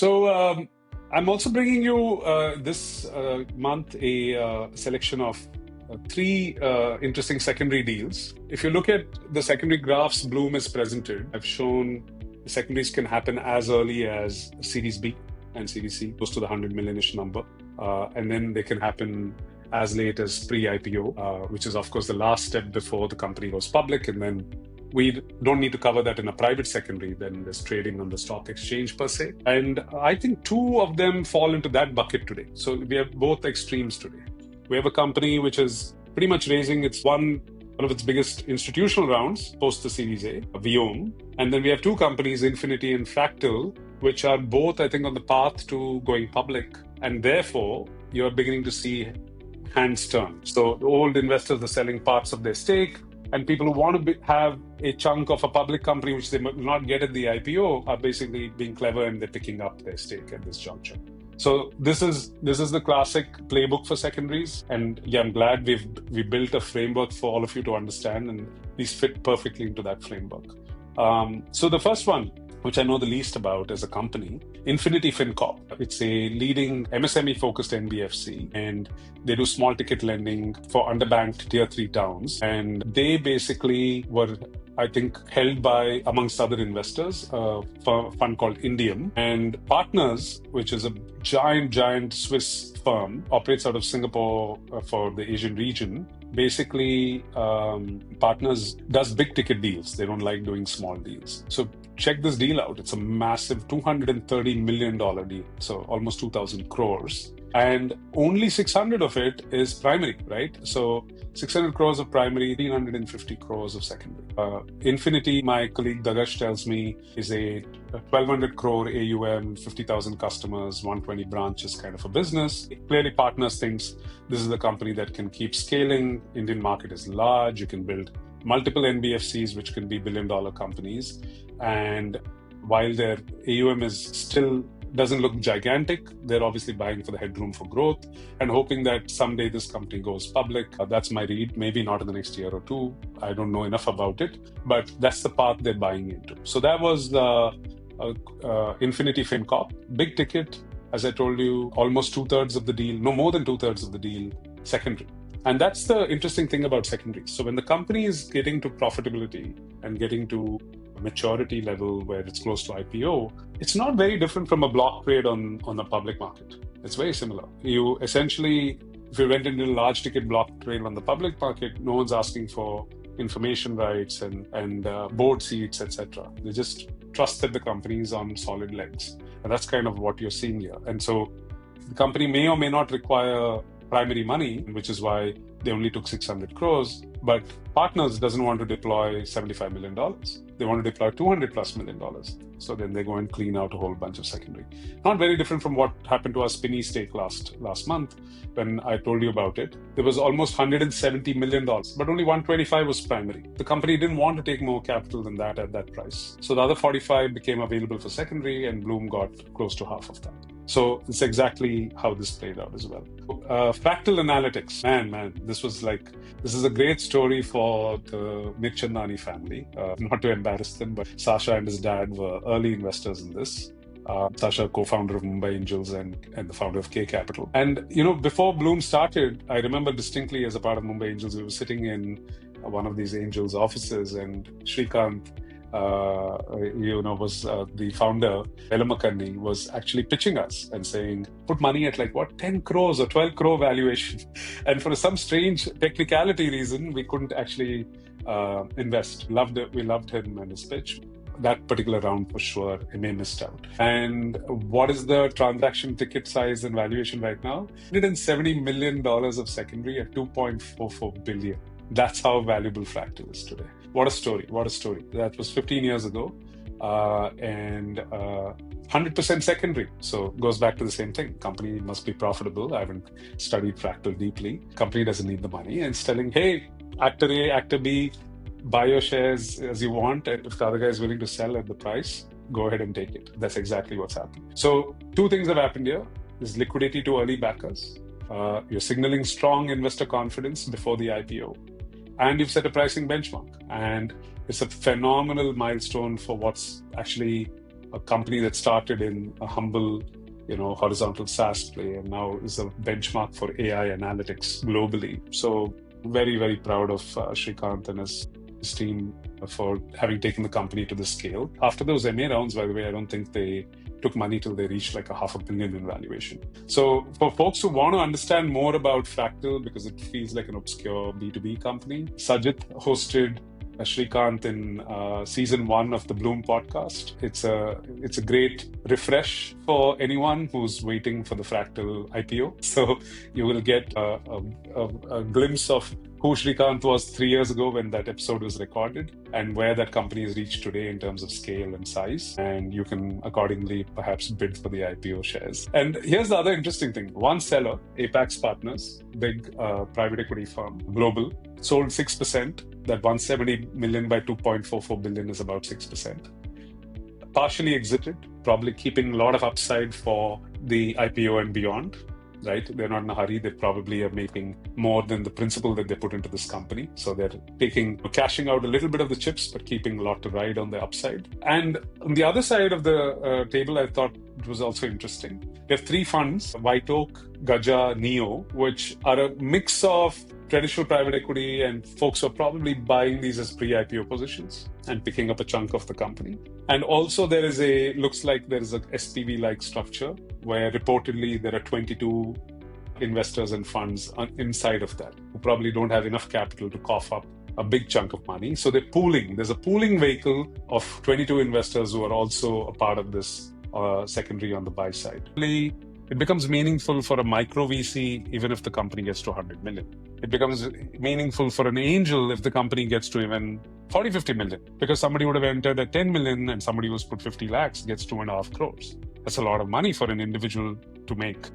I'm also bringing you this month a selection of three interesting secondary deals. If you look at the secondary graphs Blume has presented, I've shown the secondaries can happen as early as Series B and Series C, close to the 100 million-ish number. And then they can happen as late as pre-IPO, which is, of course, the last step before the company goes public. And then we don't need to cover that in a private secondary, then there's trading on the stock exchange per se. And I think two of them fall into that bucket today. So we have both extremes today. We have a company which is pretty much raising one of its biggest institutional rounds post the Series A, Wiom. And then we have two companies, Infinity and Fractal, which are both, I think, on the path to going public. And therefore, you're beginning to see hands turn. So the old investors are selling parts of their stake, and people who want to have a chunk of a public company, which they might not get at the IPO, are basically being clever and they're picking up their stake at this juncture. So this is the classic playbook for secondaries, and yeah, I'm glad we built a framework for all of you to understand, and these fit perfectly into that framework. So the first one, which I know the least about as a company, Infinity FinCorp. It's a leading MSME-focused NBFC, and they do small ticket lending for underbanked tier 3 towns. And they basically were, I think, held by, amongst other investors, a fund called Indium. And Partners, which is a giant Swiss firm, operates out of Singapore for the Asian region. Basically, Partners does big ticket deals. They don't like doing small deals. So check this deal out. It's a massive $230 million deal. So almost 2,000 crores. And only 600 of it is primary, right? So 600 crores of primary, 350 crores of secondary. Infinity, my colleague Dagash tells me, is a 1,200 crore AUM, 50,000 customers, 120 branches kind of a business. Clearly, Partners thinks this is the company that can keep scaling. Indian market is large. You can build multiple NBFCs, which can be billion-dollar companies. And while their AUM is still doesn't look gigantic, they're obviously buying for the headroom for growth and hoping that someday this company goes public. That's my read. Maybe not in the next year or two. I don't know enough about it, but that's the path they're buying into. So that was the Infinity FinCorp. Big ticket, as I told you, almost 2/3 of the deal, no more than 2/3 of the deal, secondary. And that's the interesting thing about secondaries. So when the company is getting to profitability and getting to maturity level where it's close to IPO, it's not very different from a block trade on the public market. It's very similar. You essentially, if you went into a large ticket block trade on the public market, no one's asking for information rights and board seats, etc. They just trust that the company is on solid legs. And that's kind of what you're seeing here. And so the company may or may not require primary money, which is why they only took 600 crores. But Partners doesn't want to deploy $75 million. They want to deploy $200+ million. So then they go and clean out a whole bunch of secondary. Not very different from what happened to our Spinny stake last month when I told you about it. There was almost $170 million, but only 125 was primary. The company didn't want to take more capital than that at that price. So the other 45 became available for secondary, and Blume got close to half of that. So it's exactly how this played out as well. Fractal Analytics, man, this is a great story for the Mirchandani family. Not to embarrass them, but Sasha and his dad were early investors in this. Sasha, co-founder of Mumbai Angels and the founder of K Capital. And, before Blume started, I remember distinctly as a part of Mumbai Angels, we were sitting in one of these Angels offices, and Shrikant, was the founder, Velamakani, was actually pitching us and saying, put money at 10 crores or 12 crore valuation. And for some strange technicality reason, we couldn't actually invest. We loved him and his pitch. That particular round for sure, MA missed out. And what is the transaction ticket size and valuation right now? $170 million of secondary at 2.44 billion. That's how valuable Fractal is today. What a story. That was 15 years ago. And 100% secondary. So it goes back to the same thing. Company must be profitable. I haven't studied Fractal deeply. Company doesn't need the money. And it's telling, hey, actor A, actor B, buy your shares as you want. And if the other guy is willing to sell at the price, go ahead and take it. That's exactly what's happening. So two things have happened here. There's liquidity to early backers. You're signaling strong investor confidence before the IPO. And you've set a pricing benchmark. And it's a phenomenal milestone for what's actually a company that started in a humble, horizontal SaaS play and now is a benchmark for AI analytics globally. So very, very proud of Srikanth and his team for having taken the company to this scale. After those MA rounds, by the way, I don't think they took money till they reached like $500 million in valuation. So for folks who want to understand more about Fractal, because it feels like an obscure B2B company, Sajid hosted Srikanth in season 1 of the Blume podcast. It's a great refresh for anyone who's waiting for the Fractal IPO. So you will get a glimpse of who Srikanth was 3 years ago when that episode was recorded and where that company has reached today in terms of scale and size. And you can accordingly perhaps bid for the IPO shares. And here's the other interesting thing. One seller, Apax Partners, big private equity firm, global, sold 6%. That 170 million by 2.44 billion is about 6%. Partially exited, probably keeping a lot of upside for the IPO and beyond. Right? They're not in a hurry. They probably are making more than the principal that they put into this company. So they're cashing out a little bit of the chips, but keeping a lot to ride on the upside. And on the other side of the table, I thought it was also interesting. We have 3 funds, White Oak, Gaja, Neo, which are a mix of traditional private equity and folks are probably buying these as pre-IPO positions and picking up a chunk of the company. And also looks like there is a SPV-like structure where reportedly there are 22 investors and funds inside of that who probably don't have enough capital to cough up a big chunk of money. So they're pooling. There's a pooling vehicle of 22 investors who are also a part of this secondary on the buy side. It becomes meaningful for a micro VC even if the company gets to 100 million. It becomes meaningful for an angel if the company gets to even 40, 50 million, because somebody would have entered at 10 million and somebody who's put 50 lakhs gets 2.5 crores. That's a lot of money for an individual to make.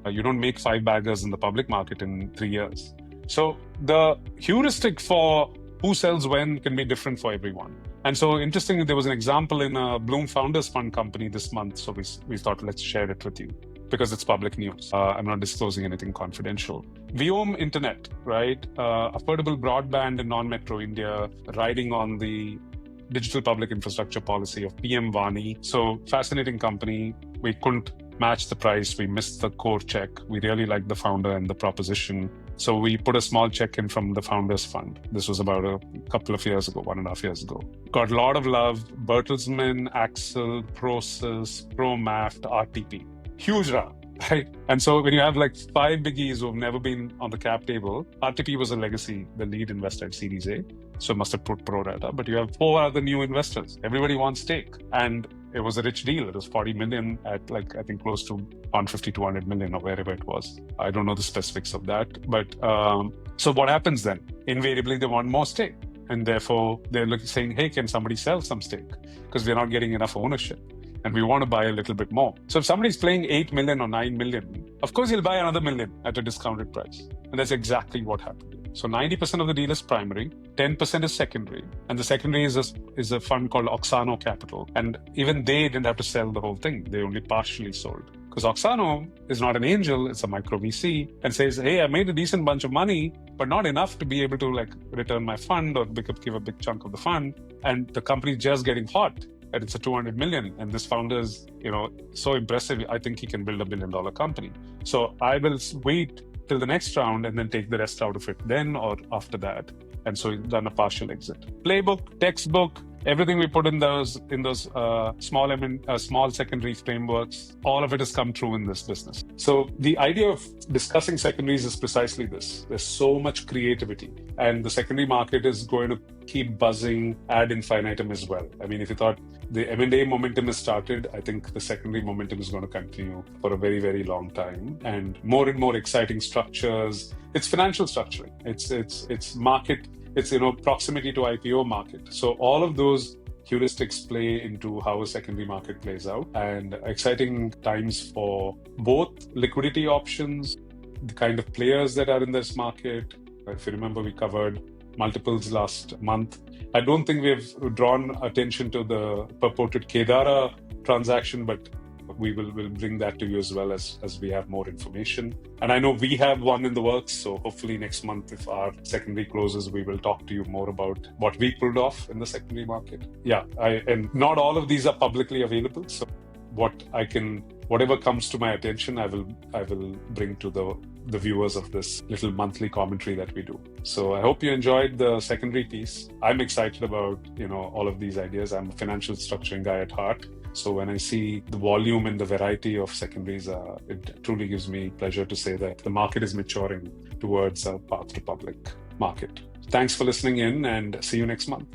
You don't make 5 baggers in the public market in 3 years. So the heuristic for who sells when can be different for everyone. And so interestingly, there was an example in a Blume Founders Fund company this month. So we thought, let's share it with you because it's public news. I'm not disclosing anything confidential. Wiom Internet, right? Affordable broadband in non-metro India, riding on the digital public infrastructure policy of PM Vani. So fascinating company. We couldn't match the price. We missed the core check. We really liked the founder and the proposition. So we put a small check in from the Founders Fund. This was about a couple of years ago, 1.5 years ago. Got a lot of love. Bertelsmann, Axel, Process, ProMaft, RTP. Huge round, right? And so when you have like 5 biggies who have never been on the cap table, RTP was a legacy, the lead investor at Series A. So must have put pro rata, but you have 4 other new investors. Everybody wants stake. And it was a rich deal. It was 40 million at like, I think close to 150, 200 million or wherever it was. I don't know the specifics of that. But so what happens then? Invariably, they want more stake. And therefore, they're saying, hey, can somebody sell some stake? Because we're not getting enough ownership. And we want to buy a little bit more. So if somebody's playing 8 million or 9 million, of course, he'll buy another million at a discounted price. And that's exactly what happened. So 90% of the deal is primary, 10% is secondary. And the secondary is a fund called Oxano Capital. And even they didn't have to sell the whole thing. They only partially sold. Because Oxano is not an angel, it's a micro VC and says, hey, I made a decent bunch of money, but not enough to be able to like return my fund or give a big chunk of the fund. And the company's just getting hot. And it's a 200 million. And this founder is, so impressive. I think he can build $1 billion company. So I will wait till the next round and then take the rest out of it then or after that. And so he's done a partial exit. Playbook, textbook, everything we put in those small secondary frameworks, all of it has come true in this business. So the idea of discussing secondaries is precisely this. There's so much creativity and the secondary market is going to keep buzzing ad infinitum as well. I mean, if you thought the M&A momentum has started, I think the secondary momentum is going to continue for a very, very long time and more exciting structures. It's financial structuring. It's market. It's, proximity to IPO market. So all of those heuristics play into how a secondary market plays out and exciting times for both liquidity options, the kind of players that are in this market. If you remember, we covered multiples last month. I don't think we've drawn attention to the purported Kedara transaction, but we'll bring that to you as well as we have more information. And I know we have one in the works, so hopefully next month, if our secondary closes, we will talk to you more about what we pulled off in the secondary market. Yeah, and not all of these are publicly available, so whatever comes to my attention, I will bring to the viewers of this little monthly commentary that we do. So I hope you enjoyed the secondary piece. I'm excited about, all of these ideas. I'm a financial structuring guy at heart. So when I see the volume and the variety of secondaries, it truly gives me pleasure to say that the market is maturing towards a path to public market. Thanks for listening in, and see you next month.